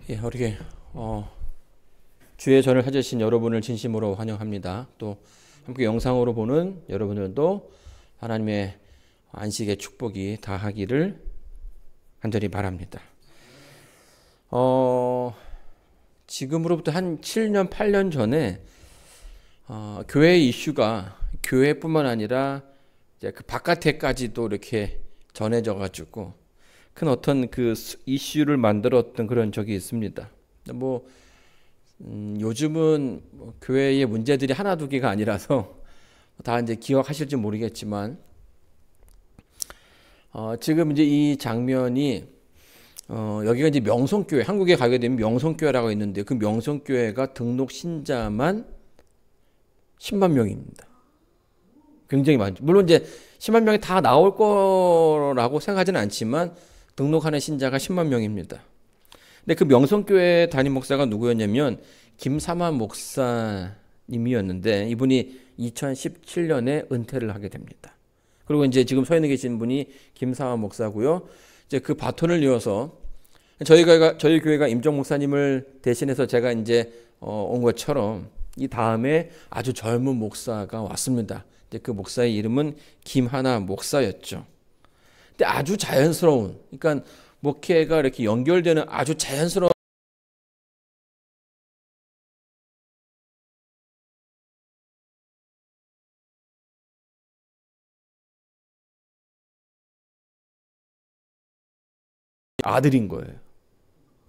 우리 주의 전을 찾으신 여러분을 진심으로 환영합니다. 또 함께 영상으로 보는 여러분들도 하나님의 안식의 축복이 다하기를 간절히 바랍니다. 지금으로부터 한 7년, 8년 전에 교회 이슈가 교회뿐만 아니라 이제 그 바깥에까지도 이렇게 전해져 가지고 큰 어떤 그 이슈를 만들었던 그런 적이 있습니다. 요즘은 교회의 문제들이 하나 두 개가 아니라서 다 이제 기억하실지 모르겠지만, 지금 이제 이 장면이, 여기가 이제 명성교회, 한국에 가게 되면 명성교회라고 있는데 그 명성교회가 등록 신자만 10만 명입니다. 굉장히 많죠. 물론 이제 10만 명이 다 나올 거라고 생각하지는 않지만 등록하는 신자가 10만 명입니다. 근데 그 명성교회 담임 목사가 누구였냐면 김삼환 목사님이었는데, 이분이 2017년에 은퇴를 하게 됩니다. 그리고 이제 지금 서 있는 계신 분이 김삼환 목사고요. 이제 그 바톤을 이어서 저희 교회가 임종 목사님을 대신해서 제가 이제 온 것처럼 이 다음에 아주 젊은 목사가 왔습니다. 그 목사의 이름은 김하나 목사였죠. 근데 아주 자연스러운, 그러니까 목회가 이렇게 연결되는 아주 자연스러운 아들인 거예요.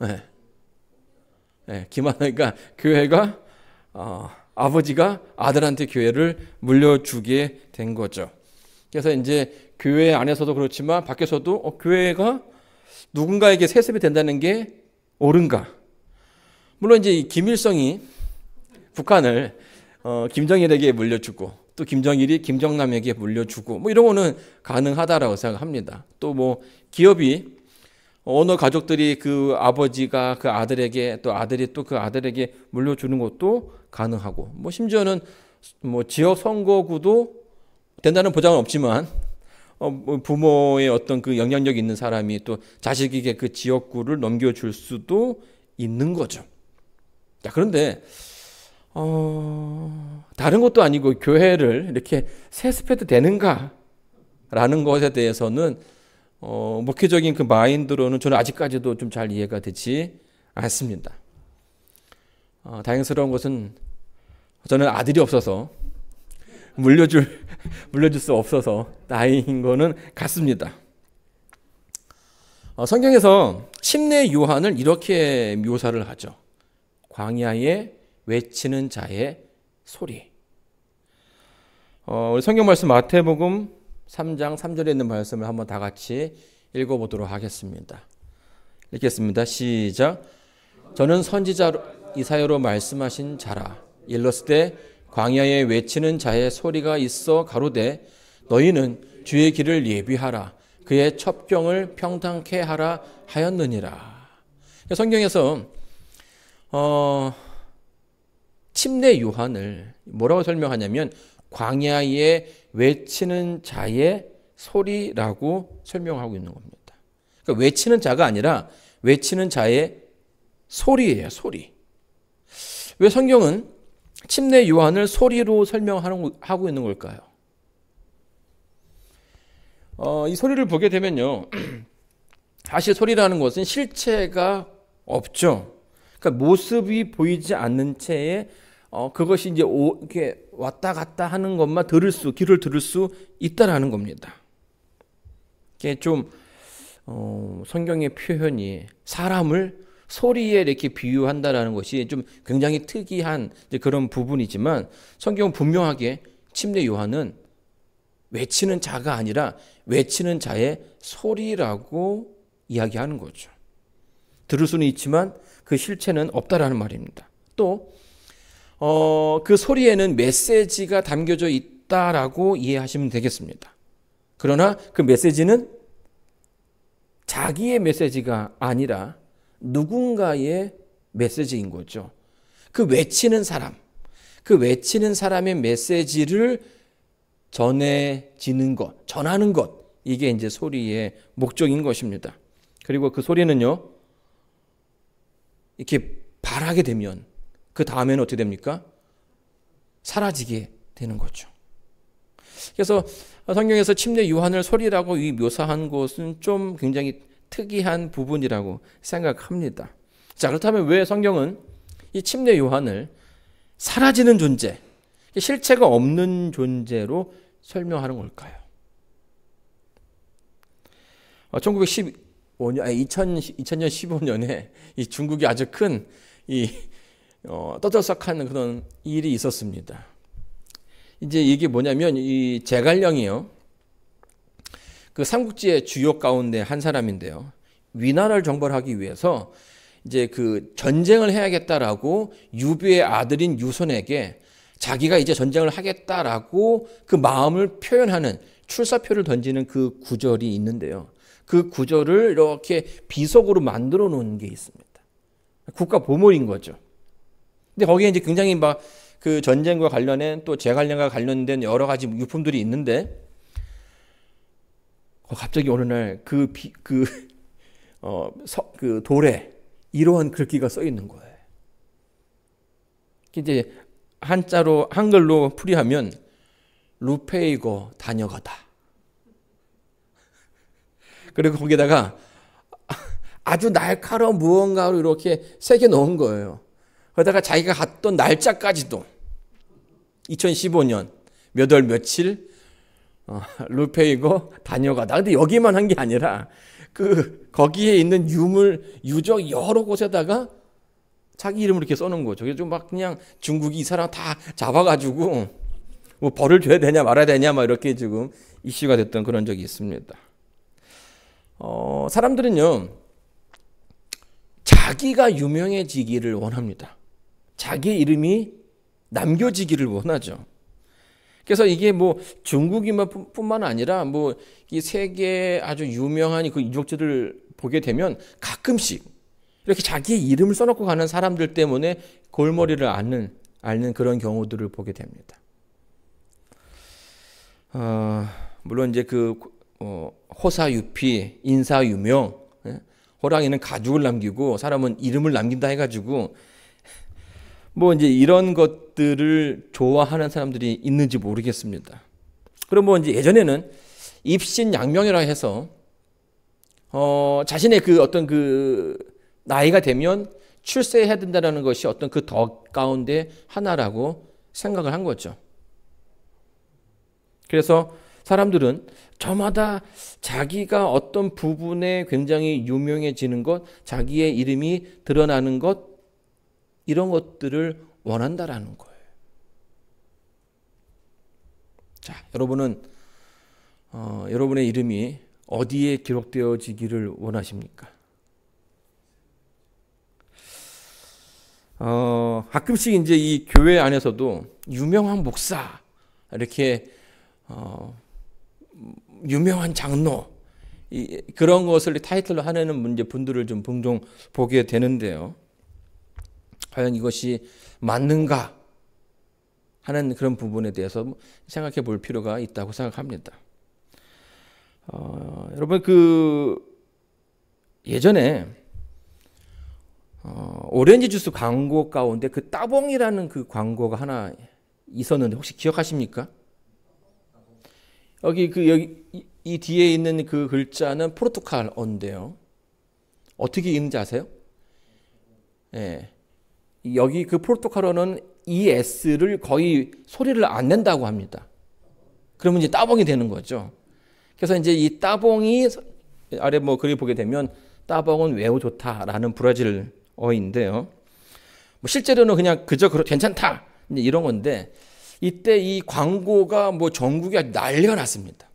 네. 네. 김하나, 그러니까 교회가 아버지가 아들한테 교회를 물려주게 된 거죠. 그래서 이제 교회 안에서도 그렇지만 밖에서도 교회가 누군가에게 세습이 된다는 게 옳은가? 물론 이제 김일성이 북한을 김정일에게 물려주고 또 김정일이 김정남에게 물려주고 뭐 이런 거는 가능하다라고 생각합니다. 또 기업이 어느 가족들이 그 아버지가 그 아들에게 또 아들이 또 그 아들에게 물려주는 것도 가능하고, 심지어는 지역 선거구도 된다는 보장은 없지만 부모의 어떤 그 영향력 있는 사람이 또 자식에게 그 지역구를 넘겨줄 수도 있는 거죠. 자, 그런데 다른 것도 아니고 교회를 이렇게 세습해도 되는가라는 것에 대해서는 목회적인 그 마인드로는 저는 아직까지도 좀 잘 이해가 되지 않습니다. 다행스러운 것은 저는 아들이 없어서 물려줄 수 없어서 다행인 거는 같습니다. 성경에서 침례 요한을 이렇게 묘사를 하죠. 광야에 외치는 자의 소리. 우리 성경 말씀 마태복음 3장 3절에 있는 말씀을 한번 다 같이 읽어보도록 하겠습니다. 읽겠습니다. 시작. 저는 선지자 이사야로 말씀하신 자라. 일렀을 광야에 외치는 자의 소리가 있어 가로되 너희는 주의 길을 예비하라. 그의 첩경을 평탄케 하라 하였느니라. 성경에서 침례 요한을 뭐라고 설명하냐면 광야에 외치는 자의 소리라고 설명하고 있는 겁니다. 그러니까 외치는 자가 아니라 외치는 자의 소리예요, 소리. 왜 성경은 침례 요한을 소리로 설명하고 있는 걸까요? 이 소리를 보게 되면요, 사실 소리라는 것은 실체가 없죠. 그러니까 모습이 보이지 않는 채에 그것이 이제 이렇게 왔다 갔다 하는 것만 귀를 들을 수 있다라는 겁니다. 이게 좀 성경의 표현이 사람을 소리에 이렇게 비유한다라는 것이 좀 굉장히 특이한 그런 부분이지만, 성경은 분명하게 침례 요한은 외치는 자가 아니라 외치는 자의 소리라고 이야기하는 거죠. 들을 수는 있지만 그 실체는 없다라는 말입니다. 또 그 소리에는 메시지가 담겨져 있다라고 이해하시면 되겠습니다. 그러나 그 메시지는 자기의 메시지가 아니라 누군가의 메시지인 거죠. 그 외치는 사람의 메시지를 전해지는 것, 전하는 것, 이게 이제 소리의 목적인 것입니다. 그리고 그 소리는요, 이렇게 바라게 되면 그 다음에는 어떻게 됩니까? 사라지게 되는 거죠. 그래서 성경에서 침례 요한을 소리라고 묘사한 것은 좀 굉장히 특이한 부분이라고 생각합니다. 자, 그렇다면 왜 성경은 이 침례 요한을 사라지는 존재, 실체가 없는 존재로 설명하는 걸까요? 2000년 15년에 이 중국이 아주 큰 떠들썩한 그런 일이 있었습니다. 이제 이게 뭐냐면 이 제갈령이요, 그 삼국지의 주요 가운데 한 사람인데요, 위나라를 정벌하기 위해서 이제 그 전쟁을 해야겠다라고 유비의 아들인 유손에게 자기가 이제 전쟁을 하겠다라고 그 마음을 표현하는 출사표를 던지는 그 구절이 있는데요. 그 구절을 이렇게 비석으로 만들어 놓은 게 있습니다. 국가 보물인 거죠. 근데 거기에 이제 굉장히 막 그 전쟁과 관련된 또 제갈량과 관련된 여러 가지 유품들이 있는데 갑자기 어느 날 그 돌에 이러한 글귀가 써 있는 거예요. 이제 한글로 풀이하면 루페이고 다녀가다. 그리고 거기다가 아주 날카로운 무언가로 이렇게 새겨 놓은 거예요. 그러다가 자기가 갔던 날짜까지도 2015년 몇 월 며칠 루페이고 다녀가다. 근데 여기만 한 게 아니라 거기에 있는 유적 여러 곳에다가 자기 이름을 이렇게 써놓은 거죠. 그래서 막 그냥 중국이 이 사람 다 잡아가지고 뭐 벌을 줘야 되냐 말아야 되냐 막 이렇게 지금 이슈가 됐던 그런 적이 있습니다. 사람들은요, 자기가 유명해지기를 원합니다. 자기의 이름이 남겨지기를 원하죠. 그래서 이게 뭐 중국인뿐만 아니라 뭐 이 세계 아주 유명한 그 유적지를 보게 되면 가끔씩 이렇게 자기의 이름을 써놓고 가는 사람들 때문에 골머리를 앓는 그런 경우들을 보게 됩니다. 물론 이제 호사유피, 인사유명, 호랑이는 가죽을 남기고 사람은 이름을 남긴다 해가지고 뭐 이제 이런 것들을 좋아하는 사람들이 있는지 모르겠습니다. 그럼 뭐 이제 예전에는 입신양명이라 해서 자신의 어떤 나이가 되면 출세해야 된다는 것이 어떤 그 덕 가운데 하나라고 생각을 한 거죠. 그래서 사람들은 저마다 자기가 어떤 부분에 굉장히 유명해지는 것, 자기의 이름이 드러나는 것, 이런 것들을 원한다라는 거예요. 자, 여러분은 여러분의 이름이 어디에 기록되어지기를 원하십니까? 가끔씩 이제 이 교회 안에서도 유명한 목사, 이렇게 유명한 장로, 그런 것을 타이틀로 하는 분들을 좀 종종 보게 되는데요. 과연 이것이 맞는가 하는 그런 부분에 대해서 생각해 볼 필요가 있다고 생각합니다. 여러분 예전에 오렌지 주스 광고 가운데 따봉이라는 광고가 하나 있었는데 혹시 기억하십니까? 여기 이 뒤에 있는 그 글자는 포르투갈어인데요. 어떻게 읽는지 아세요? 예. 여기 포르투갈어는 ES를 거의 소리를 안 낸다고 합니다. 그러면 이제 따봉이 되는 거죠. 그래서 이제 이 따봉이 아래 글을 보게 되면 따봉은 매우 좋다라는 브라질어인데요. 뭐 실제로는 그냥 그저 괜찮다 이런 건데 이때 이 광고가 전국에 아주 난리가 났습니다.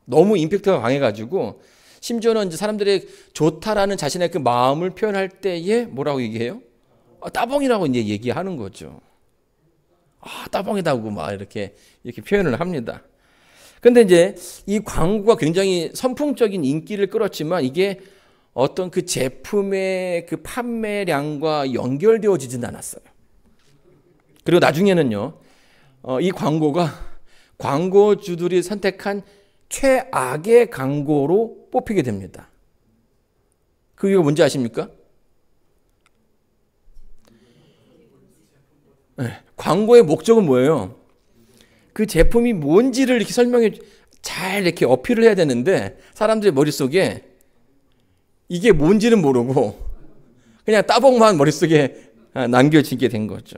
너무 임팩트가 강해가지고 심지어는 이제 사람들의 좋다라는 자신의 그 마음을 표현할 때에 뭐라고 얘기해요? 따봉이라고 이제 얘기하는 거죠. 따봉이다고 막 이렇게 표현을 합니다. 근데 이제 이 광고가 굉장히 선풍적인 인기를 끌었지만 이게 어떤 그 제품의 그 판매량과 연결되어지진 않았어요. 그리고 나중에는요, 이 광고가 광고주들이 선택한 최악의 광고로 뽑히게 됩니다. 그 이유가 뭔지 아십니까? 광고의 목적은 뭐예요? 그 제품이 뭔지를 이렇게 잘 이렇게 어필을 해야 되는데 사람들의 머릿속에 이게 뭔지는 모르고 그냥 따봉만 머릿속에 남겨지게 된 거죠.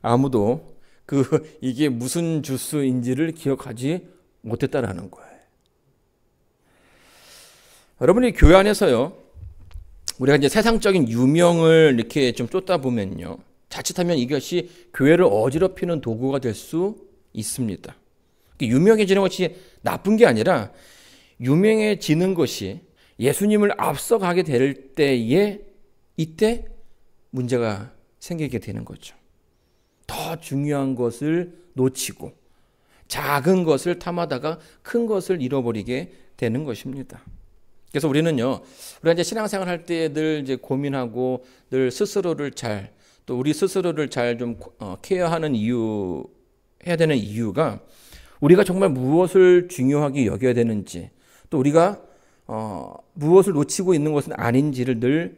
아무도 이게 무슨 주스인지를 기억하지 못했다라는 거예요. 여러분이 교회 안에서요, 우리가 이제 세상적인 유명을 이렇게 좀 쫓다 보면요, 자칫하면 이것이 교회를 어지럽히는 도구가 될 수 있습니다. 유명해지는 것이 나쁜 게 아니라 유명해지는 것이 예수님을 앞서가게 될 때에 이때 문제가 생기게 되는 거죠. 더 중요한 것을 놓치고 작은 것을 탐하다가 큰 것을 잃어버리게 되는 것입니다. 그래서 우리가 이제 신앙생활 할 때 늘 이제 고민하고 늘 스스로를 또 우리 스스로를 잘 좀 케어하는 해야 되는 이유가 우리가 정말 무엇을 중요하게 여겨야 되는지 또 우리가 무엇을 놓치고 있는 것은 아닌지를 늘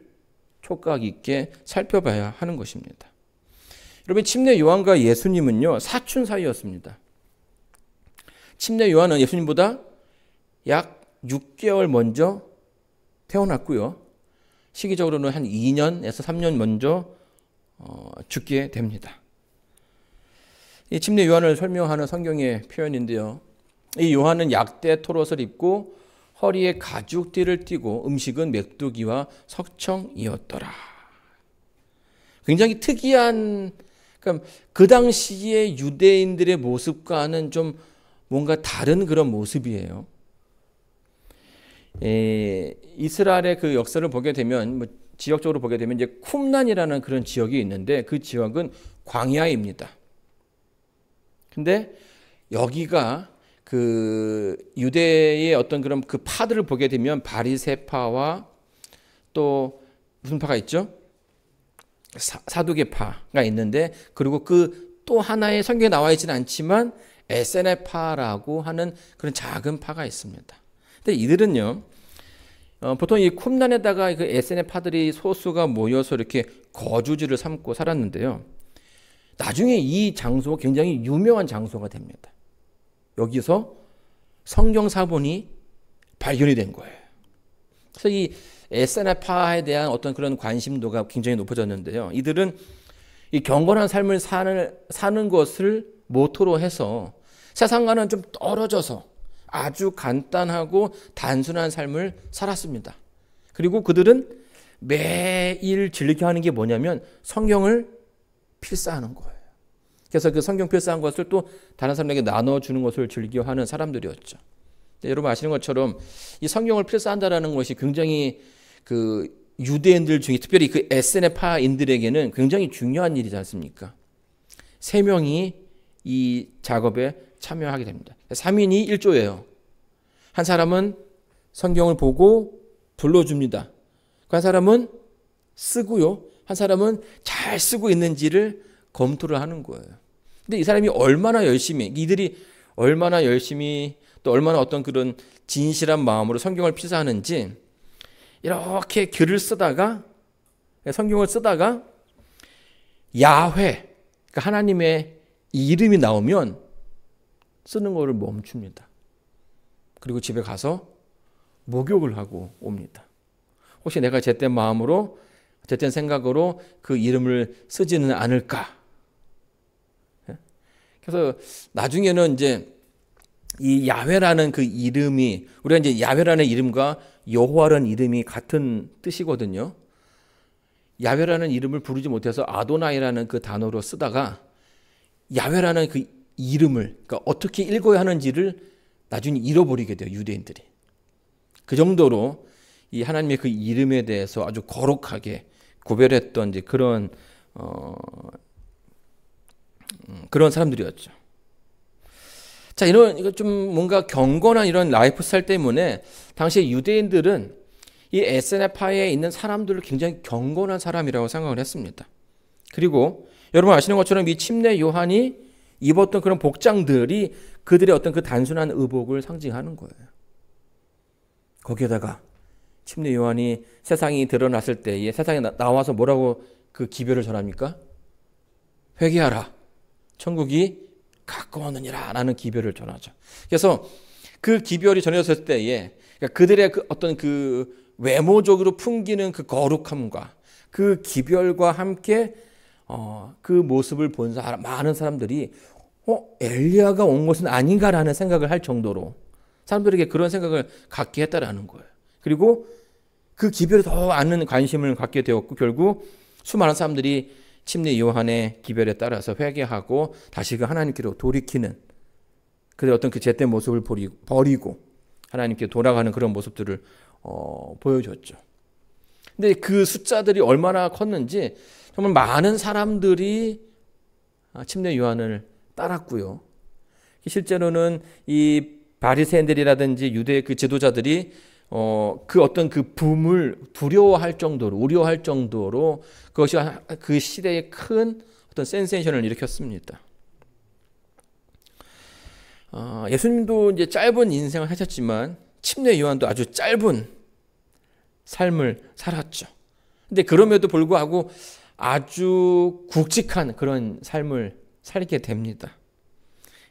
촉각 있게 살펴봐야 하는 것입니다. 여러분, 침례 요한과 예수님은요, 사촌 사이였습니다. 침례 요한은 예수님보다 약 6개월 먼저 태어났고요. 시기적으로는 한 2년에서 3년 먼저 죽게 됩니다. 이 침례 요한을 설명하는 성경의 표현인데요. 이 요한은 약대 토롯을 입고 허리에 가죽띠를 띠고 음식은 메뚜기와 석청이었더라. 굉장히 특이한, 그러니까 그 당시의 유대인들의 모습과는 좀 뭔가 다른 그런 모습이에요. 이스라엘의 그 역사를 보게 되면, 지역적으로 보게 되면 이제 쿰란이라는 그런 지역이 있는데 그 지역은 광야입니다. 근데 여기가 그 유대의 어떤 그런 그 파들을 보게 되면 바리새파와 또 무슨 파가 있죠? 사두개파가 있는데, 그리고 그 또 하나의 성경에 나와 있지는 않지만 에세네파라고 하는 그런 작은 파가 있습니다. 근데 이들은요, 보통 이 쿰란에다가 그 에세네파들이 소수가 모여서 이렇게 거주지를 삼고 살았는데요. 나중에 이 장소가 굉장히 유명한 장소가 됩니다. 여기서 성경 사본이 발견이 된 거예요. 그래서 이 에세네파에 대한 어떤 그런 관심도가 굉장히 높아졌는데요. 이들은 이 경건한 삶을 사는 것을 모토로 해서 세상과는 좀 떨어져서 아주 간단하고 단순한 삶을 살았습니다. 그리고 그들은 매일 즐겨하는 게 뭐냐면 성경을 필사하는 거예요. 그래서 그 성경 필사한 것을 또 다른 사람에게 나눠주는 것을 즐겨하는 사람들이었죠. 여러분 아시는 것처럼 이 성경을 필사한다라는 것이 굉장히 그 유대인들 중에 특별히 그 에세네파인들에게는 굉장히 중요한 일이지 않습니까? 3명이 이 작업에 참여하게 됩니다. 3인이 1조예요. 한 사람은 성경을 보고 불러줍니다. 한 사람은 쓰고요. 한 사람은 잘 쓰고 있는지를 검토를 하는 거예요. 근데 이 사람이 이들이 얼마나 열심히 또 얼마나 어떤 그런 진실한 마음으로 성경을 필사하는지 이렇게 성경을 쓰다가 야훼, 그러니까 하나님의 이름이 나오면 쓰는 거를 멈춥니다. 그리고 집에 가서 목욕을 하고 옵니다. 혹시 내가 제땐 마음으로, 제땐 생각으로 그 이름을 쓰지는 않을까? 그래서 나중에는 이제 이 야훼라는 그 이름이, 우리가 이제 야훼라는 이름과 여호와라는 이름이 같은 뜻이거든요. 야훼라는 이름을 부르지 못해서 아도나이라는 그 단어로 쓰다가 야훼라는 그 이름을, 그러니까 어떻게 읽어야 하는지를 나중에 잃어버리게 돼요, 유대인들이. 그 정도로 이 하나님의 그 이름에 대해서 아주 거룩하게 구별했던 이제 그런 사람들이었죠. 자, 이거 좀 뭔가 경건한 이런 라이프 스타일 때문에 당시 유대인들은 이 에세네파에 있는 사람들을 굉장히 경건한 사람이라고 생각을 했습니다. 그리고 여러분 아시는 것처럼 이 침례 요한이 입었던 그런 복장들이 그들의 어떤 그 단순한 의복을 상징하는 거예요. 거기에다가 침례 요한이 세상이 드러났을 때에 세상에 나와서 뭐라고 그 기별을 전합니까? 회개하라. 천국이 가까웠느니라 라는 기별을 전하죠. 그래서 그 기별이 전해졌을 때에 그러니까 그들의 그 어떤 그 외모적으로 풍기는 그 거룩함과 그 기별과 함께 그 모습을 본 많은 사람들이 엘리야가 온 것은 아닌가라는 생각을 할 정도로 사람들에게 그런 생각을 갖게 했다라는 거예요. 그리고 그 기별에 더 많은 관심을 갖게 되었고 결국 수많은 사람들이 침례 요한의 기별에 따라서 회개하고 다시금 하나님께로 돌이키는 그의 어떤 그 잿된 모습을 버리고 하나님께 돌아가는 그런 모습들을 보여줬죠. 근데 그 숫자들이 얼마나 컸는지 정말 많은 사람들이 침례 요한을 따랐고요. 실제로는 이 바리새인들이라든지 유대의 그 지도자들이 그 어떤 그 붐을 두려워할 정도로 우려할 정도로 그것이 그 시대에 큰 어떤 센세이션을 일으켰습니다. 예수님도 이제 짧은 인생을 하셨지만 침례 요한도 아주 짧은 삶을 살았죠. 근데 그럼에도 불구하고 아주 굵직한 그런 삶을 살게 됩니다.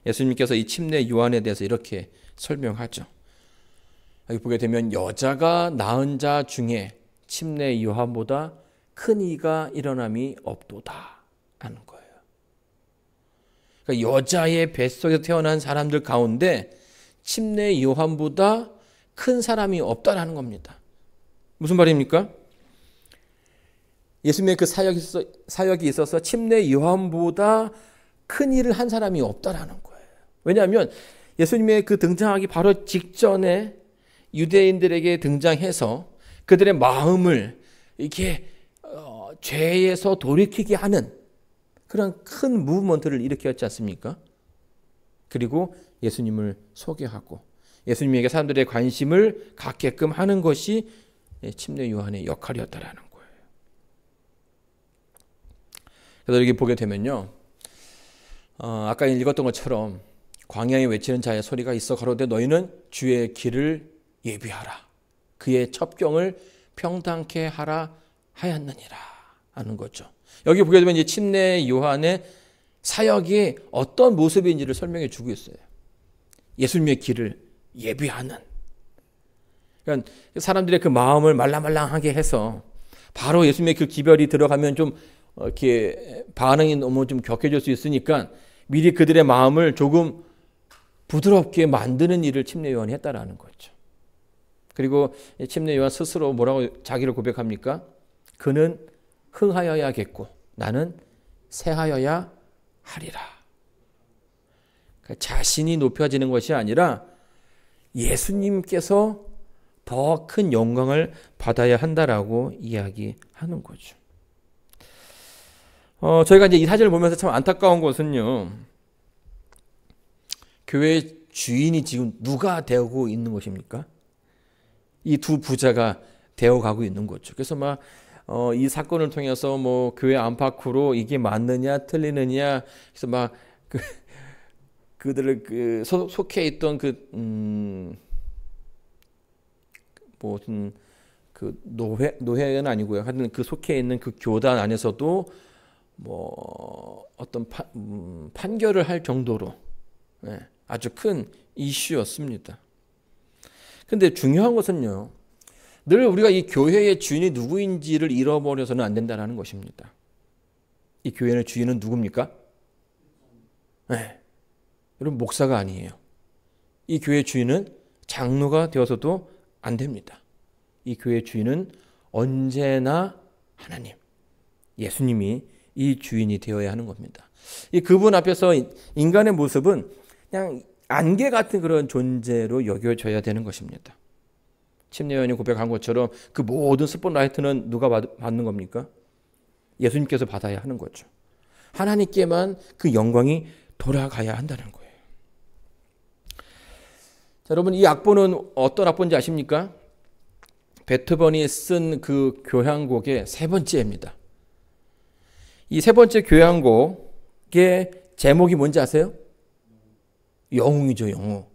예수님께서 이 침례 요한에 대해서 이렇게 설명하죠. 여기 보게 되면 여자가 낳은 자 중에 침례 요한보다 큰 이가 일어남이 없도다 하는 거예요. 그러니까 여자의 뱃속에서 태어난 사람들 가운데 침례 요한보다 큰 사람이 없다라는 겁니다. 무슨 말입니까? 예수님의 그 사역이 있어서 침례 요한보다 큰 일을 한 사람이 없다라는 거예요. 왜냐하면 예수님의 그 등장하기 바로 직전에 유대인들에게 등장해서 그들의 마음을 이렇게 죄에서 돌이키게 하는 그런 큰 무브먼트를 일으켰지 않습니까? 그리고 예수님을 소개하고 예수님에게 사람들의 관심을 갖게끔 하는 것이 침례 요한의 역할이었다라는 거예요. 그래서 여기 보게 되면요, 아까 읽었던 것처럼 광야에 외치는 자의 소리가 있어 가로되 너희는 주의 길을 예비하라. 그의 첩경을 평탄케 하라 하였느니라 하는 거죠. 여기 보게 되면 이 침례 요한의 사역이 어떤 모습인지를 설명해 주고 있어요. 예수님의 길을 예비하는. 그러니까 사람들의 그 마음을 말랑말랑하게 해서 바로 예수님의 그 기별이 들어가면 좀 이렇게 반응이 너무 좀 격해질 수 있으니까 미리 그들의 마음을 조금 부드럽게 만드는 일을 침례 요한이 했다라는 거죠. 그리고 침례 요한 스스로 뭐라고 자기를 고백합니까? 그는 흥하여야겠고 나는 쇠하여야 하리라. 그러니까 자신이 높여지는 것이 아니라 예수님께서 더 큰 영광을 받아야 한다라고 이야기하는 거죠. 저희가 이제 이 사진을 보면서 참 안타까운 것은요, 교회 주인이 지금 누가 되고 있는 것입니까? 이 두 부자가 되어가고 있는 거죠. 그래서 막 이 사건을 통해서 뭐 교회 안팎으로 이게 맞느냐 틀리느냐, 그래서 막 그들을 그 속해 있던 무슨 그 노회는 아니고요. 하여튼 그 속해 있는 그 교단 안에서도 뭐 어떤 판결을 할 정도로 아주 큰 이슈였습니다. 근데 중요한 것은요, 늘 우리가 이 교회의 주인이 누구인지를 잃어버려서는 안 된다는 것입니다. 이 교회의 주인은 누굽니까? 여러분, 목사가 아니에요. 이 교회의 주인은 장로가 되어서도 안 됩니다. 이 교회의 주인은 언제나 하나님, 예수님이 이 주인이 되어야 하는 겁니다. 이 그분 앞에서 인간의 모습은 그냥 안개 같은 그런 존재로 여겨져야 되는 것입니다. 침례 요한이 고백한 것처럼 그 모든 스포트라이트는 누가 받는 겁니까? 예수님께서 받아야 하는 거죠. 하나님께만 그 영광이 돌아가야 한다는 거예요. 자, 여러분, 이 악보는 어떤 악보인지 아십니까? 베토벤이 쓴 그 교향곡의 세 번째입니다. 이 세 번째 교향곡의 제목이 뭔지 아세요? 영웅이죠, 영웅.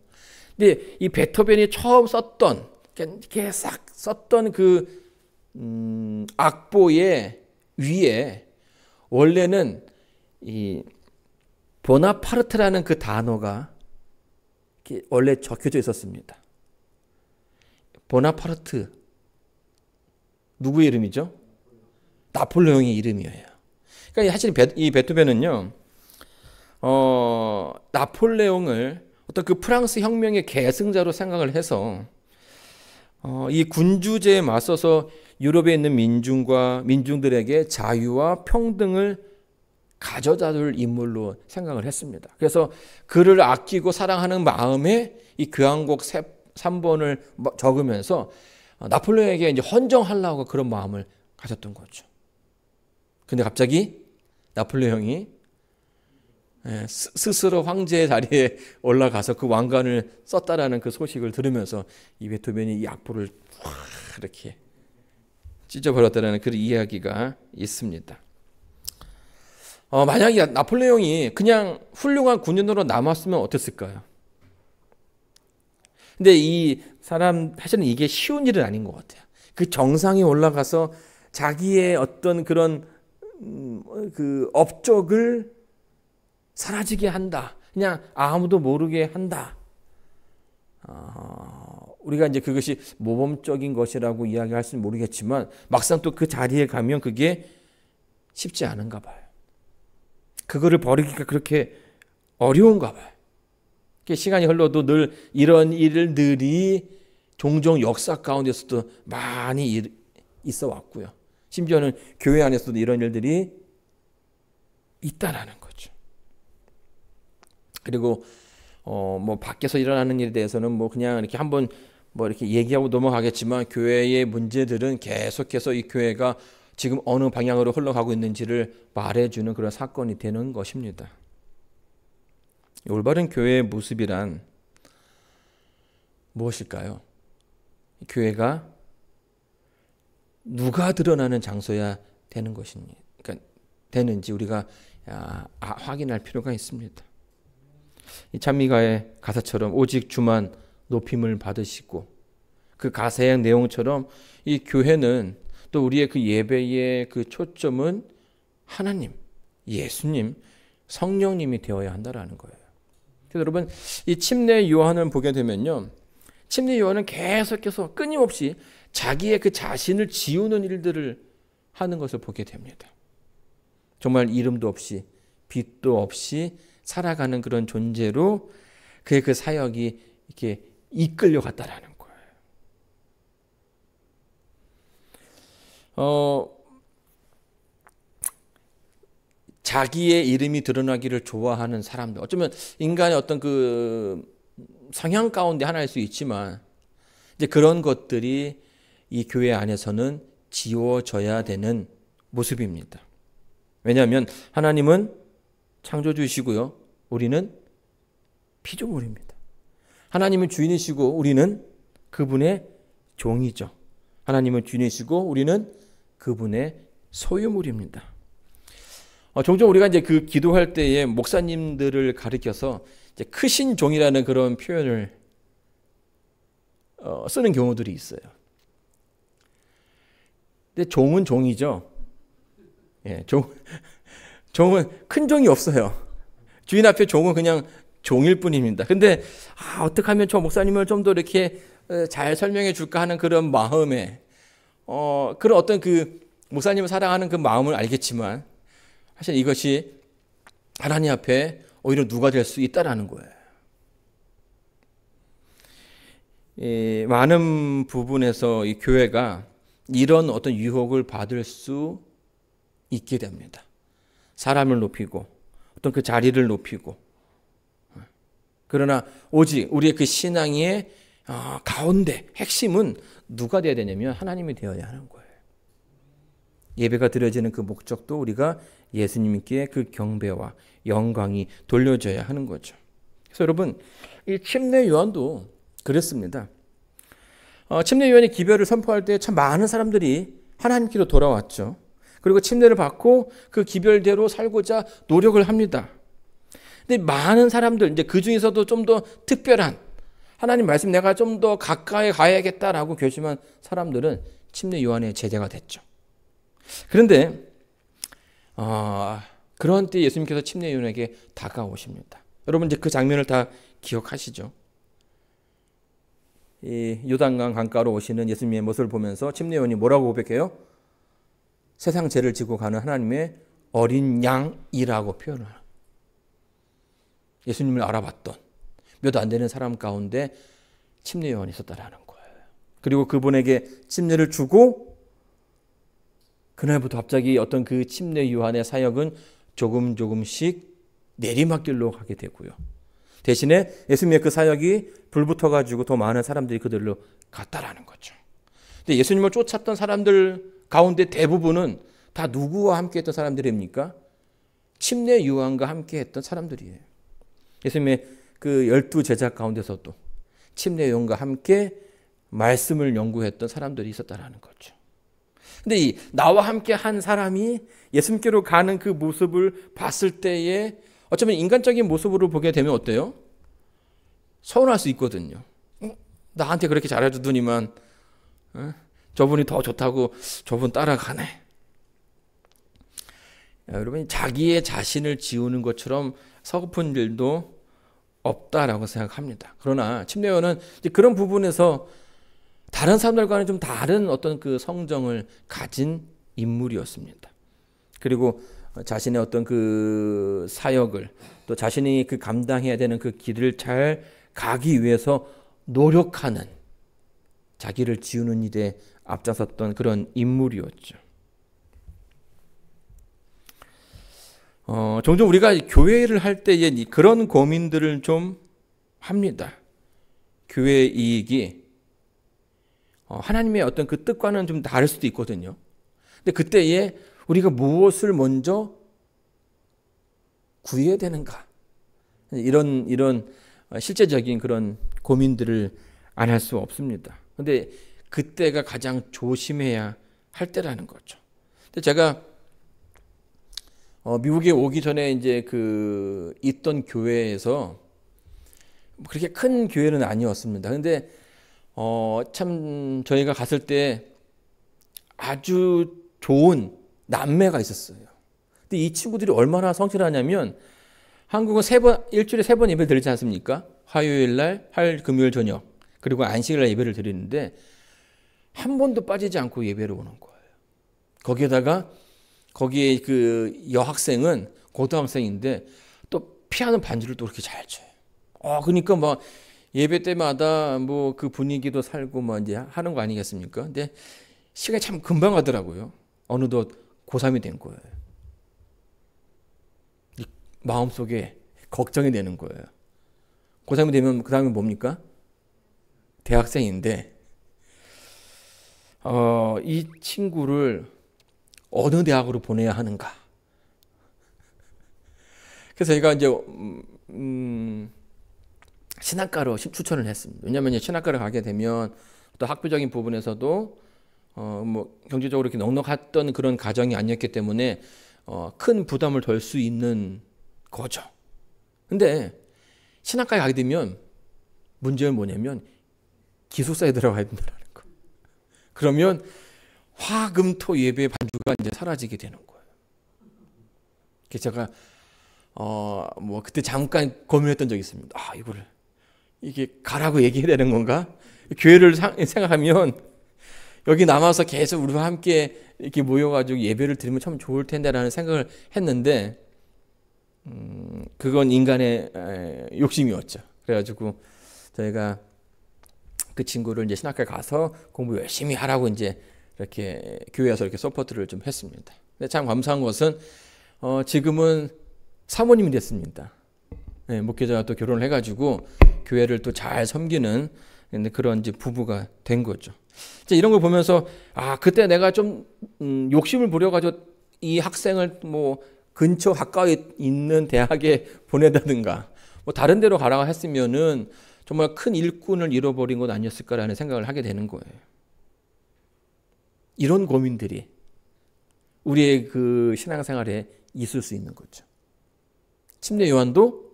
근데 이 베토벤이 처음 썼던, 이렇게 싹 썼던 그 악보의 위에 원래는 이 보나파르트라는 그 단어가 원래 적혀져 있었습니다. 보나파르트 누구의 이름이죠? 나폴레옹의 이름이에요. 그러니까 사실 이 베토벤은요, 나폴레옹을 어떤 그 프랑스 혁명의 계승자로 생각을 해서 이 군주제에 맞서서 유럽에 있는 민중들에게 자유와 평등을 가져다줄 인물로 생각을 했습니다. 그래서 그를 아끼고 사랑하는 마음에 이 교향곡 3번을 적으면서 나폴레옹에게 이제 헌정하려고 그런 마음을 가졌던 거죠. 근데 갑자기 나폴레옹이 스스로 황제의 자리에 올라가서 그 왕관을 썼다라는 그 소식을 들으면서 이 베토벤이 이 악보를 확 이렇게 찢어버렸다는 그런 이야기가 있습니다. 만약에 나폴레옹이 그냥 훌륭한 군인으로 남았으면 어땠을까요? 근데 이 사람 사실은 이게 쉬운 일은 아닌 것 같아요. 그 정상에 올라가서 자기의 어떤 그런 그 업적을 사라지게 한다. 그냥 아무도 모르게 한다. 우리가 이제 그것이 모범적인 것이라고 이야기할 수는 모르겠지만 막상 또 그 자리에 가면 그게 쉽지 않은가 봐요. 그거를 버리기가 그렇게 어려운가 봐요. 시간이 흘러도 늘 이런 일들이 종종 역사 가운데서도 많이 있어 왔고요. 심지어는 교회 안에서도 이런 일들이 있다라는 거죠. 그리고 뭐 밖에서 일어나는 일에 대해서는 뭐 그냥 이렇게 한번 뭐 이렇게 얘기하고 넘어가겠지만 교회의 문제들은 계속해서 이 교회가 지금 어느 방향으로 흘러가고 있는지를 말해주는 그런 사건이 되는 것입니다. 올바른 교회의 모습이란 무엇일까요? 교회가 누가 드러나는 장소야 되는 것입니다. 그러니까 되는지 우리가 확인할 필요가 있습니다. 이 찬미가의 가사처럼 오직 주만 높임을 받으시고 그 가사의 내용처럼 이 교회는 또 우리의 그 예배의 그 초점은 하나님, 예수님, 성령님이 되어야 한다라는 거예요. 그래서 여러분 이 침례 요한을 보게 되면요, 침례 요한은 계속해서 끊임없이 자기의 그 자신을 지우는 일들을 하는 것을 보게 됩니다. 정말 이름도 없이 빛도 없이 살아가는 그런 존재로 그의 그 사역이 이렇게 이끌려 갔다라는 거예요. 자기의 이름이 드러나기를 좋아하는 사람들, 어쩌면 인간의 어떤 그 성향 가운데 하나일 수 있지만 이제 그런 것들이 이 교회 안에서는 지워져야 되는 모습입니다. 왜냐하면 하나님은 창조주이시고요, 우리는 피조물입니다. 하나님은 주인이시고 우리는 그분의 종이죠. 하나님은 주인이시고 우리는 그분의 소유물입니다. 종종 우리가 이제 그 기도할 때에 목사님들을 가리켜서 이제 크신 종이라는 그런 표현을 쓰는 경우들이 있어요. 근데 종은 종이죠. 예, 종은 큰 종이 없어요. 주인 앞에 종은 그냥 종일 뿐입니다. 근데 어떻게 하면 저 목사님을 좀 더 이렇게 잘 설명해 줄까 하는 그런 마음에 그런 어떤 그 목사님을 사랑하는 그 마음을 알겠지만 사실 이것이 하나님 앞에 오히려 누가 될 수 있다라는 거예요. 많은 부분에서 이 교회가 이런 어떤 유혹을 받을 수 있게 됩니다. 사람을 높이고 어떤 그 자리를 높이고, 그러나 오직 우리의 그 신앙의 가운데 핵심은 누가 되어야 되냐면 하나님이 되어야 하는 거예요. 예배가 드려지는 그 목적도 우리가 예수님께 그 경배와 영광이 돌려져야 하는 거죠. 그래서 여러분, 이 침례 요한도 그랬습니다. 침례 요한이 기별을 선포할 때 참 많은 사람들이 하나님께로 돌아왔죠. 그리고 침례를 받고 그 기별대로 살고자 노력을 합니다. 근데 많은 사람들, 이제 그 중에서도 좀 더 특별한 하나님 말씀 내가 좀 더 가까이 가야겠다라고 결심한 사람들은 침례 요한의 제자가 됐죠. 그런데 그런 때 예수님께서 침례요원에게 다가오십니다. 여러분 이제 그 장면을 다 기억하시죠? 이 요단강 강가로 오시는 예수님의 모습을 보면서 침례요원이 뭐라고 고백해요? 세상 죄를 지고 가는 하나님의 어린 양이라고 표현을 해요. 예수님을 알아봤던 몇 안 되는 사람 가운데 침례요한이 있었다라는 거예요. 그리고 그분에게 침례를 주고 그날부터 갑자기 어떤 그 침례요한의 사역은 조금씩 내리막길로 가게 되고요. 대신에 예수님의 그 사역이 불붙어가지고 더 많은 사람들이 그들로 갔다라는 거죠. 근데 예수님을 쫓았던 사람들 가운데 대부분은 다 누구와 함께 했던 사람들입니까? 침례요한과 함께 했던 사람들이에요. 예수님의 그 12제자 가운데서도 침례요한과 함께 말씀을 연구했던 사람들이 있었다라는 거죠. 근데 이 나와 함께 한 사람이 예수님께로 가는 그 모습을 봤을 때에 어쩌면 인간적인 모습으로 보게 되면 어때요? 서운할 수 있거든요. 나한테 그렇게 잘해주더니만 저분이 더 좋다고 저분 따라가네. 여러분 자기의 자신을 지우는 것처럼 서글픈 일도 없다라고 생각합니다. 그러나 침례요한은 그런 부분에서 다른 사람들과는 좀 다른 어떤 그 성정을 가진 인물이었습니다. 그리고 자신의 어떤 그 사역을 또 자신이 그 감당해야 되는 그 길을 잘 가기 위해서 노력하는 자기를 지우는 일에 앞장섰던 그런 인물이었죠. 종종 우리가 교회를 할 때에 그런 고민들을 좀 합니다. 교회의 이익이 하나님의 어떤 그 뜻과는 좀 다를 수도 있거든요. 근데 그때에 우리가 무엇을 먼저 구해야 되는가? 이런 실제적인 그런 고민들을 안 할 수 없습니다. 근데 그때가 가장 조심해야 할 때라는 거죠. 근데 제가 미국에 오기 전에 이제 그 있던 교회에서 그렇게 큰 교회는 아니었습니다. 근데 참 저희가 갔을 때 아주 좋은 남매가 있었어요. 근데 이 친구들이 얼마나 성실하냐면 한국은 일주일에 3번 예배를 드리지 않습니까? 화요일 날, 금요일 저녁, 그리고 안식일 날 예배를 드리는데 한 번도 빠지지 않고 예배를 오는 거예요. 거기에다가 거기에 그 여학생은 고등학생인데 또 피아노 반주를 또 그렇게 잘 쳐요. 그러니까 막 예배 때마다 뭐 그 분위기도 살고 뭐 이제 하는 거 아니겠습니까? 근데 시간이 참 금방 가더라고요. 어느덧 고3이 된 거예요. 마음속에 걱정이 되는 거예요. 고3이 되면 그 다음에 뭡니까? 대학생인데 이 친구를 어느 대학으로 보내야 하는가? 그래서 제가 이제 신학과로 추천을 했습니다. 왜냐하면 신학과를 가게 되면 또 학비적인 부분에서도 뭐 경제적으로 이렇게 넉넉했던 그런 가정이 아니었기 때문에 큰 부담을 덜 수 있는 거죠. 근데 신학과에 가게 되면 문제는 뭐냐면 기숙사에 들어가야 된다는 거. 그러면 화금토 예배 반주가 이제 사라지게 되는 거예요. 그래서 제가 뭐 그때 잠깐 고민했던 적이 있습니다. 이게 가라고 얘기해야 되는 건가? 교회를 생각하면 여기 남아서 계속 우리와 함께 이렇게 모여가지고 예배를 드리면 참 좋을 텐데라는 생각을 했는데 그건 인간의 욕심이었죠. 그래가지고 저희가 그 친구를 이제 신학교에 가서 공부 열심히 하라고 이제 이렇게 교회에서 이렇게 서포트를 좀 했습니다. 근데 참 감사한 것은 지금은 사모님이 됐습니다. 네, 목회자가 또 결혼을 해가지고 교회를 또 잘 섬기는 그런 이제 부부가 된 거죠. 이런 걸 보면서 그때 내가 좀 욕심을 부려가지고 이 학생을 뭐 근처 가까이 있는 대학에 보내다든가 뭐 다른 데로 가라고 했으면은 정말 큰 일꾼을 잃어버린 것 아니었을까라는 생각을 하게 되는 거예요. 이런 고민들이 우리의 그 신앙생활에 있을 수 있는 거죠. 침례 요한도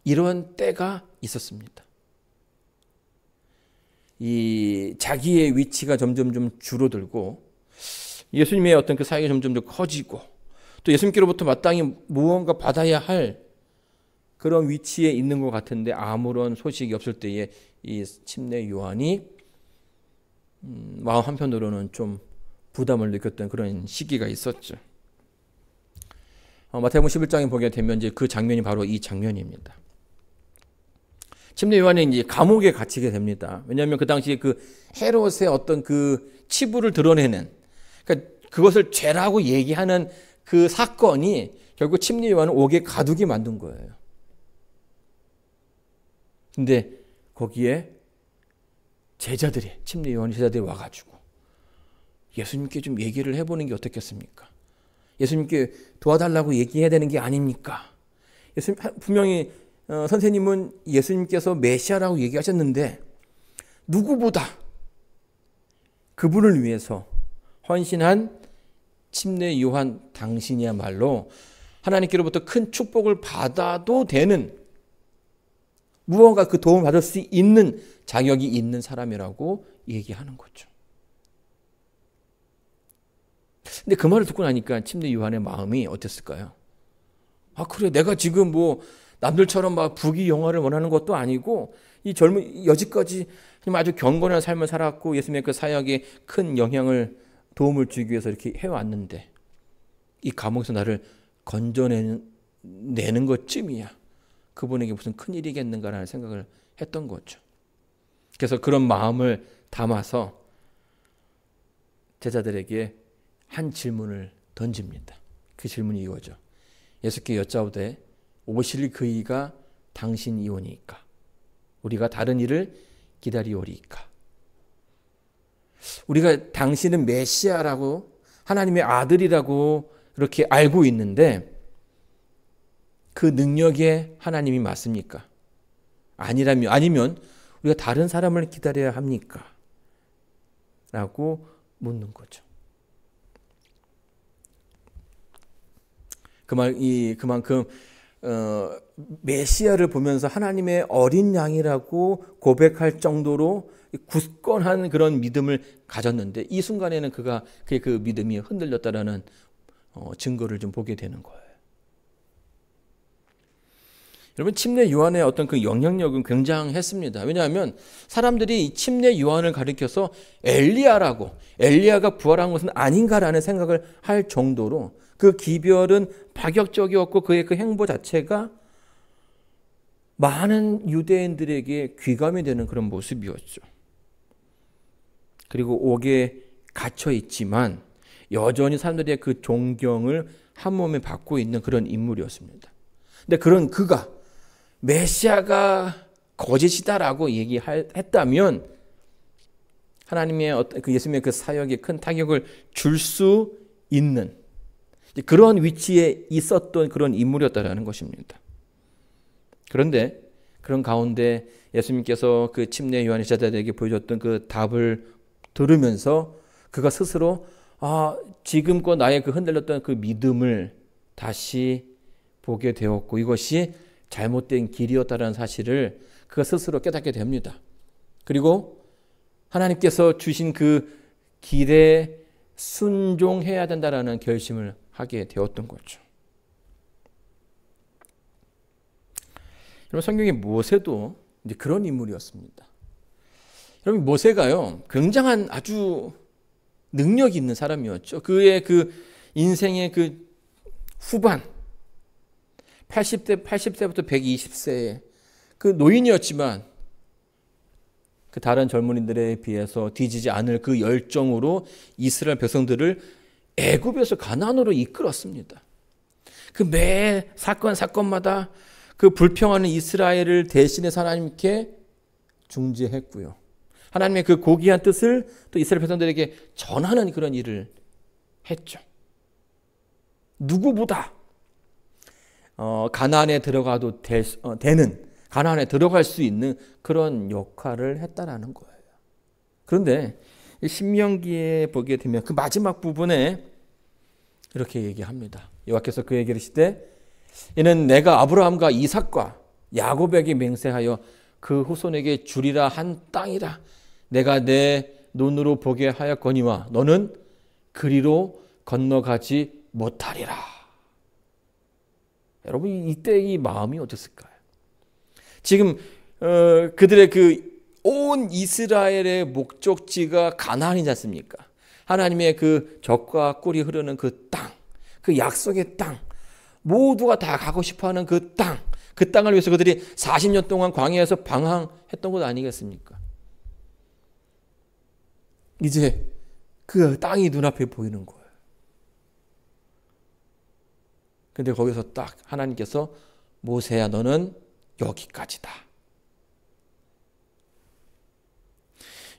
이런 때가 있었습니다. 이 자기의 위치가 점점 좀 줄어들고 예수님의 어떤 그 사역이 점점 더 커지고 또 예수님께로부터 마땅히 무언가 받아야 할 그런 위치에 있는 것 같은데 아무런 소식이 없을 때에 이 침례 요한이 마음 한편으로는 좀 부담을 느꼈던 그런 시기가 있었죠. 마태복음 11장에 보게 되면 이제 그 장면이 바로 이 장면입니다. 침례 요한이 이제 감옥에 갇히게 됩니다. 왜냐하면 그 당시에 그 헤롯의 어떤 그 치부를 드러내는, 그러니까 그것을 죄라고 얘기하는 그 사건이 결국 침례 요한을 옥에 가두게 만든 거예요. 근데 거기에 제자들이, 침례 요한 제자들이 와가지고 예수님께 좀 얘기를 해보는 게 어떻겠습니까? 예수님께 도와달라고 얘기해야 되는 게 아닙니까? 예수님 분명히 선생님은 예수님께서 메시아라고 얘기하셨는데 누구보다 그분을 위해서 헌신한 침례 요한 당신이야말로 하나님께로부터 큰 축복을 받아도 되는, 무언가 그 도움을 받을 수 있는 자격이 있는 사람이라고 얘기하는 거죠. 근데 그 말을 듣고 나니까 침례 요한의 마음이 어땠을까요? 아, 그래, 내가 지금 뭐 남들처럼 막 부귀영화를 원하는 것도 아니고 이 젊은 여지까지 아주 경건한 삶을 살았고 예수님의 그 사역에 큰 영향을, 도움을 주기 위해서 이렇게 해왔는데 이 감옥에서 나를 건져내는 것쯤이야 그분에게 무슨 큰일이겠는가라는 생각을 했던 거죠. 그래서 그런 마음을 담아서 제자들에게 한 질문을 던집니다. 그 질문이 이거죠. 예수께 여짜오되 오실 그이가 당신이오니까 우리가 다른 일을 기다리오리까. 우리가 당신은 메시아라고, 하나님의 아들이라고 그렇게 알고 있는데 그 능력에 하나님이 맞습니까? 아니면 우리가 다른 사람을 기다려야 합니까? 라고 묻는 거죠. 그만큼 메시아를 보면서 하나님의 어린 양이라고 고백할 정도로 굳건한 그런 믿음을 가졌는데 이 순간에는 그의 그 믿음이 흔들렸다라는 증거를 좀 보게 되는 거예요. 여러분, 침례 요한의 어떤 그 영향력은 굉장했습니다. 왜냐하면 사람들이 침례 요한을 가리켜서 엘리야가 부활한 것은 아닌가라는 생각을 할 정도로 그 기별은 파격적이었고 그의 그 행보 자체가 많은 유대인들에게 귀감이 되는 그런 모습이었죠. 그리고 옥에 갇혀 있지만 여전히 사람들의 그 존경을 한 몸에 받고 있는 그런 인물이었습니다. 근데 그런 그가 메시아가 거짓이다라고 얘기했다면 하나님의 어떤 그 예수님의 그 사역에 큰 타격을 줄 수 있는 그런 위치에 있었던 그런 인물이었다라는 것입니다. 그런데 그런 가운데 예수님께서 그 침례 요한의 제자들에게 보여줬던 그 답을 들으면서 그가 스스로 지금껏 나의 그 흔들렸던 그 믿음을 다시 보게 되었고 이것이 잘못된 길이었다는 사실을 그가 스스로 깨닫게 됩니다. 그리고 하나님께서 주신 그 길에 순종해야 된다라는 결심을 하게 되었던 거죠. 여러분, 성경의 모세도 이제 그런 인물이었습니다. 여러분, 모세가요 굉장한 아주 능력이 있는 사람이었죠. 그의 그 인생의 그 후반 80세부터 120세의 그 노인이었지만 그 다른 젊은이들에 비해서 뒤지지 않을 그 열정으로 이스라엘 백성들을 애굽에서 가나안으로 이끌었습니다. 그 매 사건마다 그 불평하는 이스라엘을 대신해서 하나님께 중재했고요. 하나님의 그 고귀한 뜻을 또 이스라엘 백성들에게 전하는 그런 일을 했죠. 누구보다 가나안에 들어가도 되는, 가나안에 들어갈 수 있는 그런 역할을 했다라는 거예요. 그런데 신명기에 보게 되면 그 마지막 부분에 이렇게 얘기합니다. 여호와께서 그에게 이르시되 이는 내가 아브라함과 이삭과 야곱에게 맹세하여 그 후손에게 주리라 한 땅이라. 내가 내 눈으로 보게 하였거니와 너는 그리로 건너가지 못하리라 여러분 이때 이 마음이 어땠을까요? 지금 그들의 그 온 이스라엘의 목적지가 가나안이지 않습니까? 하나님의 그 젖과 꿀이 흐르는 그 땅, 그 약속의 땅, 모두가 다 가고 싶어하는 그 땅, 그 땅을 위해서 그들이 40년 동안 광야에서 방황했던 것 아니겠습니까? 이제 그 땅이 눈앞에 보이는 거예요. 근데 거기서 딱 하나님께서 모세야 너는 여기까지다.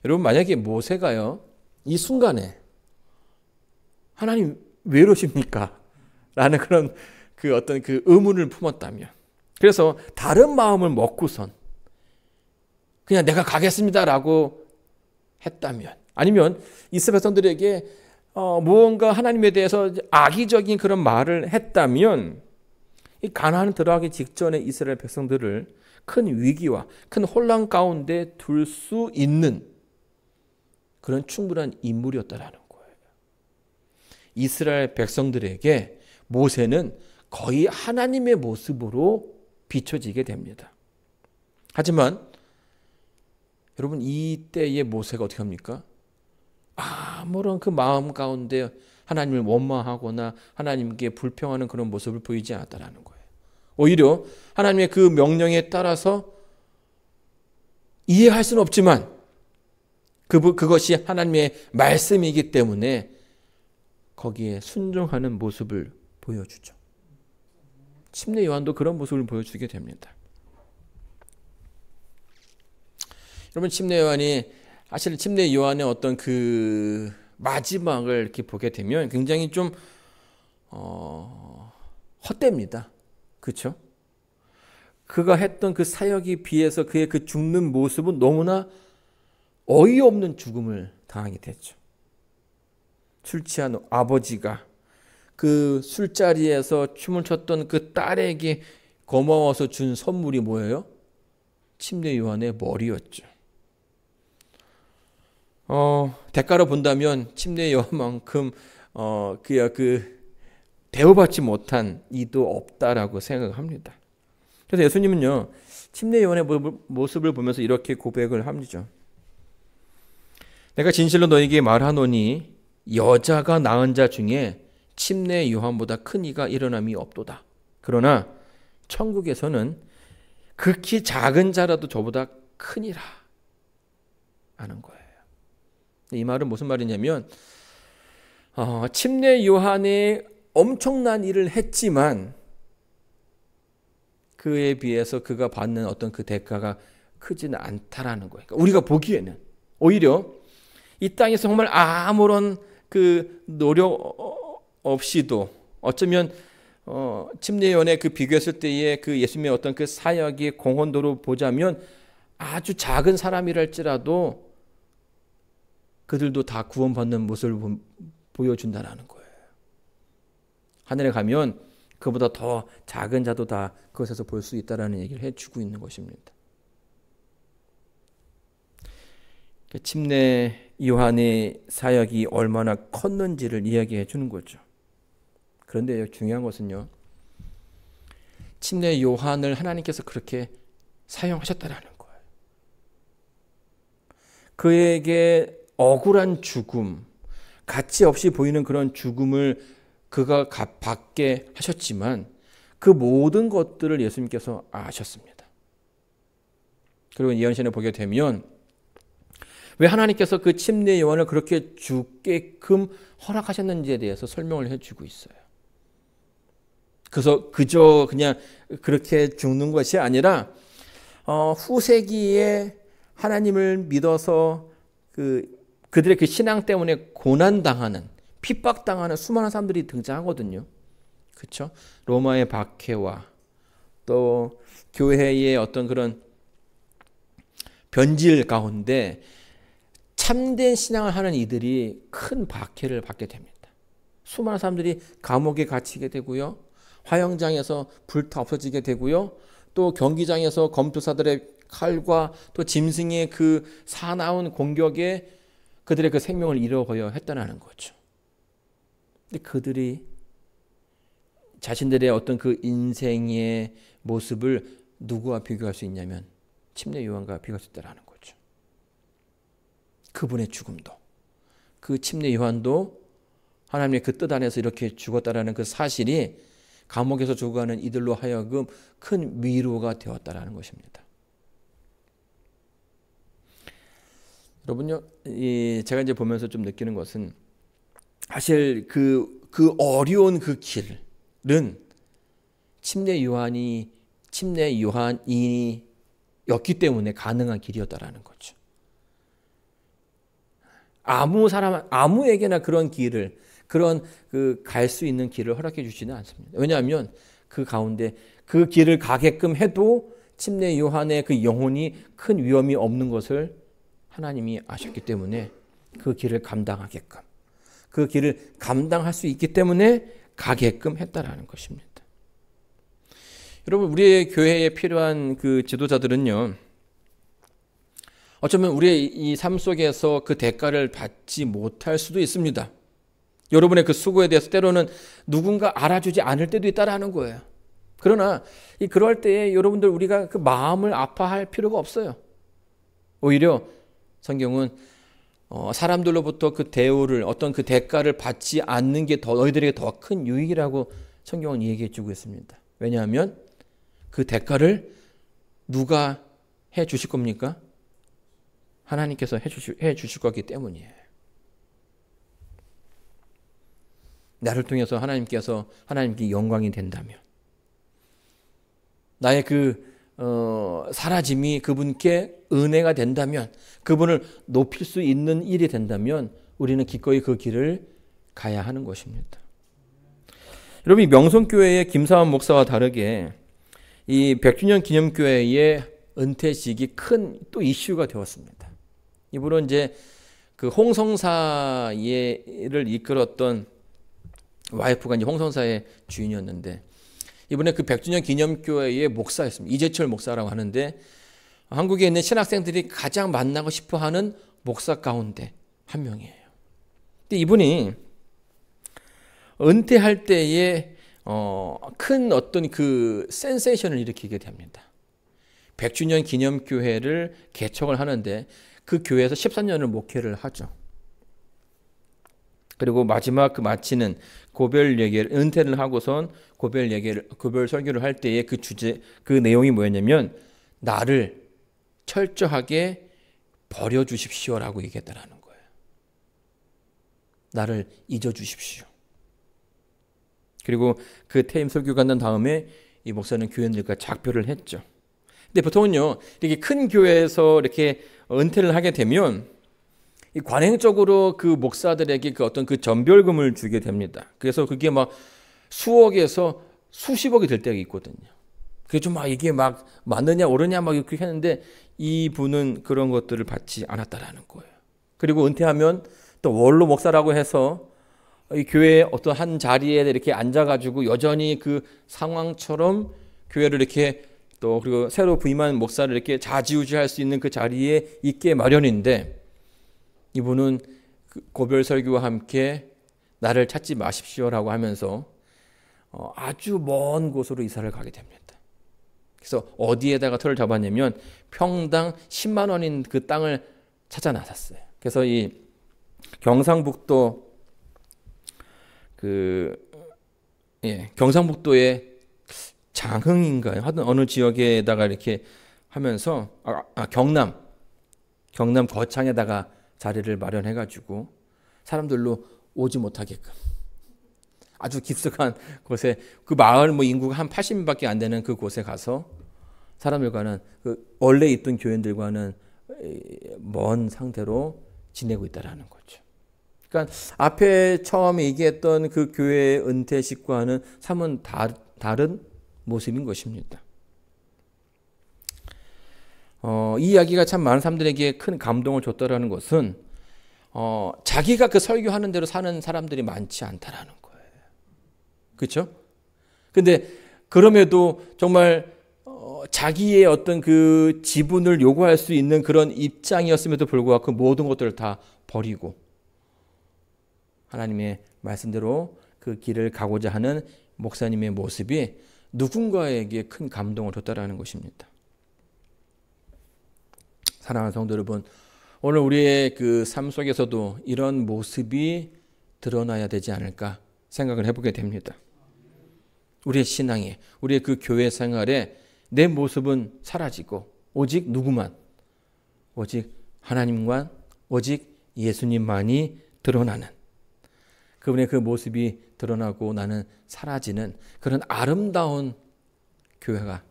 여러분 만약에 모세가요 이 순간에 하나님 왜 이러십니까? 라는 그런 그 어떤 그 의문을 품었다면, 그래서 다른 마음을 먹고선 그냥 내가 가겠습니다라고 했다면, 아니면 이스라엘 백성들에게 무언가 하나님에 대해서 악의적인 그런 말을 했다면, 이 가나안 들어가기 직전에 이스라엘 백성들을 큰 위기와 큰 혼란 가운데 둘 수 있는 그런 충분한 인물이었다라는 거예요. 이스라엘 백성들에게 모세는 거의 하나님의 모습으로 비춰지게 됩니다. 하지만 여러분 이때의 모세가 어떻게 합니까? 아무런 그 마음 가운데 하나님을 원망하거나 하나님께 불평하는 그런 모습을 보이지 않았다라는 거예요. 오히려 하나님의 그 명령에 따라서 이해할 수는 없지만 그것이 하나님의 말씀이기 때문에 거기에 순종하는 모습을 보여주죠. 침례 요한도 그런 모습을 보여주게 됩니다. 여러분 침례 요한이 사실 침례 요한의 어떤 그 마지막을 이렇게 보게 되면 굉장히 좀 헛됩니다. 그렇죠? 그가 했던 그 사역에 비해서 그의 그 죽는 모습은 너무나 어이없는 죽음을 당하게 됐죠. 술 취한 아버지가 그 술자리에서 춤을 췄던 그 딸에게 고마워서 준 선물이 뭐예요? 침례 요한의 머리였죠. 대가로 본다면 침례 요한만큼 그야 그 대우받지 못한 이도 없다라고 생각합니다. 그래서 예수님은요 침례 요한의 모습을 보면서 이렇게 고백을 합니다. 내가 진실로 너에게 말하노니 여자가 낳은 자 중에 침례 요한보다 큰 이가 일어남이 없도다. 그러나 천국에서는 극히 작은 자라도 저보다 크니라 하는 거예요. 이 말은 무슨 말이냐면 침례 요한이 엄청난 일을 했지만 그에 비해서 그가 받는 어떤 그 대가가 크지는 않다라는 거예요. 그러니까 우리가 보기에는 오히려 이 땅에서 정말 아무런 그 노력 없이도 어쩌면 침례 요한에 그 비교했을 때의 그 예수님의 어떤 그 사역의 공헌도로 보자면 아주 작은 사람이랄지라도 그들도 다 구원받는 모습을 보여준다는 거예요. 하늘에 가면 그보다 더 작은 자도 다 그것에서 볼 수 있다라는 얘기를 해주고 있는 것입니다. 침례 요한의 사역이 얼마나 컸는지를 이야기해 주는 거죠. 그런데 중요한 것은요, 침례 요한을 하나님께서 그렇게 사용하셨다라는 거예요. 그에게 억울한 죽음, 가치 없이 보이는 그런 죽음을 그가 받게 하셨지만 그 모든 것들을 예수님께서 아셨습니다. 그리고 예언신에 보게 되면 왜 하나님께서 그 침례 요한을 그렇게 죽게끔 허락하셨는지에 대해서 설명을 해주고 있어요. 그래서 그저 그냥 그렇게 죽는 것이 아니라 후세기에 하나님을 믿어서 그들의 그 신앙 때문에 고난당하는, 핍박당하는 수많은 사람들이 등장하거든요. 그렇죠? 로마의 박해와 또 교회의 어떤 그런 변질 가운데 참된 신앙을 하는 이들이 큰 박해를 받게 됩니다. 수많은 사람들이 감옥에 갇히게 되고요. 화형장에서 불타 없어지게 되고요. 또 경기장에서 검투사들의 칼과 또 짐승의 그 사나운 공격에 그들의 그 생명을 잃어버려 했다는 거죠. 근데 그들이 자신들의 어떤 그 인생의 모습을 누구와 비교할 수 있냐면 침례 요한과 비교할 수 있다는 거죠. 그분의 죽음도, 그 침례 요한도 하나님의 그 뜻 안에서 이렇게 죽었다라는 그 사실이 감옥에서 죽어가는 이들로 하여금 큰 위로가 되었다라는 것입니다. 여러분요, 제가 이제 보면서 좀 느끼는 것은 사실 그 어려운 그 길은 침례 요한이었기 때문에 가능한 길이었다라는 거죠. 아무에게나 그런 길을, 그런 갈 수 있는 길을 허락해 주지는 않습니다. 왜냐하면 그 가운데 그 길을 가게끔 해도 침례 요한의 그 영혼이 큰 위험이 없는 것을 하나님이 아셨기 때문에 그 길을 감당하게끔, 그 길을 감당할 수 있기 때문에 가게끔 했다라는 것입니다. 여러분, 우리의 교회에 필요한 그 지도자들은요, 어쩌면 우리의 이 삶 속에서 그 대가를 받지 못할 수도 있습니다. 여러분의 그 수고에 대해서 때로는 누군가 알아주지 않을 때도 있다라는 거예요. 그러나 그럴 때에 여러분들 우리가 그 마음을 아파할 필요가 없어요. 오히려 성경은 사람들로부터 그 대우를, 어떤 그 대가를 받지 않는 게 너희들에게 더 큰 유익이라고 성경은 얘기해 주고 있습니다. 왜냐하면 그 대가를 누가 해 주실 겁니까? 하나님께서 해 주실 거기 때문이에요. 나를 통해서 하나님께 영광이 된다면, 나의 사라짐이 그분께 은혜가 된다면, 그분을 높일 수 있는 일이 된다면 우리는 기꺼이 그 길을 가야 하는 것입니다. 여러분, 이 명성교회의 김사환 목사와 다르게 이 100주년 기념교회의 은퇴식이 큰 또 이슈가 되었습니다. 이분은 이제 그 홍성사를 이끌었던 와이프가 이제 홍성사의 주인이었는데, 이번에 그 100주년 기념교회의 목사였습니다. 이재철 목사라고 하는데, 한국에 있는 신학생들이 가장 만나고 싶어 하는 목사 가운데 한 명이에요. 근데 이분이 은퇴할 때에 큰 어떤 그 센세이션을 일으키게 됩니다. 100주년 기념교회를 개척을 하는데 그 교회에서 14년을 목회를 하죠. 그리고 마지막 마치는 고별 예계를, 은퇴를 하고선 고별 설교를 할 때의 그 주제, 그 내용이 뭐였냐면, 나를 철저하게 버려주십시오라고 얘기했다라는 거예요. 나를 잊어주십시오. 그리고 그 퇴임 설교가 난 다음에 이 목사는 교인들과 작별을 했죠. 근데 보통은요, 이렇게 큰 교회에서 이렇게 은퇴를 하게 되면 이 관행적으로 그 목사들에게 그 어떤 그 전별금을 주게 됩니다. 그래서 그게 막 수억에서 수십억이 될 때가 있거든요. 그게 좀 이게 맞느냐 옳으냐 이렇게 했는데, 이분은 그런 것들을 받지 않았다라는 거예요. 그리고 은퇴하면 또 원로 목사라고 해서 이 교회의 어떤 한 자리에 이렇게 앉아가지고 여전히 그 상황처럼 교회를 이렇게 또, 그리고 새로 부임한 목사를 이렇게 좌지우지할 수 있는 그 자리에 있게 마련인데, 이분은 그 고별 설교와 함께 나를 찾지 마십시오라고 하면서 아주 먼 곳으로 이사를 가게 됩니다. 그래서 어디에다가 터를 잡았냐면 평당 10만 원인 그 땅을 찾아 나섰어요. 그래서 이 경상북도의 장흥인가요? 하여튼 어느 지역에다가 이렇게 하면서 경남 거창에다가 자리를 마련해가지고 사람들로 오지 못하게끔 아주 깊숙한 곳에, 그 마을 인구가 한 80인밖에 안 되는 그 곳에 가서 사람들과는 원래 있던 교인들과는 먼 상태로 지내고 있다라는 거죠. 그러니까 앞에 처음에 얘기했던 그 교회의 은퇴식과는 사뭇 다른 모습인 것입니다. 이 이야기가 참 많은 사람들에게 큰 감동을 줬다라는 것은 자기가 그 설교하는 대로 사는 사람들이 많지 않다라는 거예요. 그렇죠? 근데 그럼에도 정말 자기의 어떤 그 지분을 요구할 수 있는 그런 입장이었음에도 불구하고 그 모든 것들을 다 버리고 하나님의 말씀대로 그 길을 가고자 하는 목사님의 모습이 누군가에게 큰 감동을 줬다라는 것입니다. 사랑하는 성도 여러분, 오늘 우리의 그 삶 속에서도 이런 모습이 드러나야 되지 않을까 생각을 해보게 됩니다. 우리의 신앙에, 우리의 그 교회 생활에 내 모습은 사라지고 오직 누구만, 오직 하나님과 오직 예수님만이 드러나는, 그분의 그 모습이 드러나고 나는 사라지는 그런 아름다운 교회가,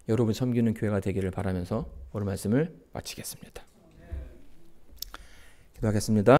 여러분 섬기는 교회가 되기를 바라면서 오늘 말씀을 마치겠습니다. 기도하겠습니다.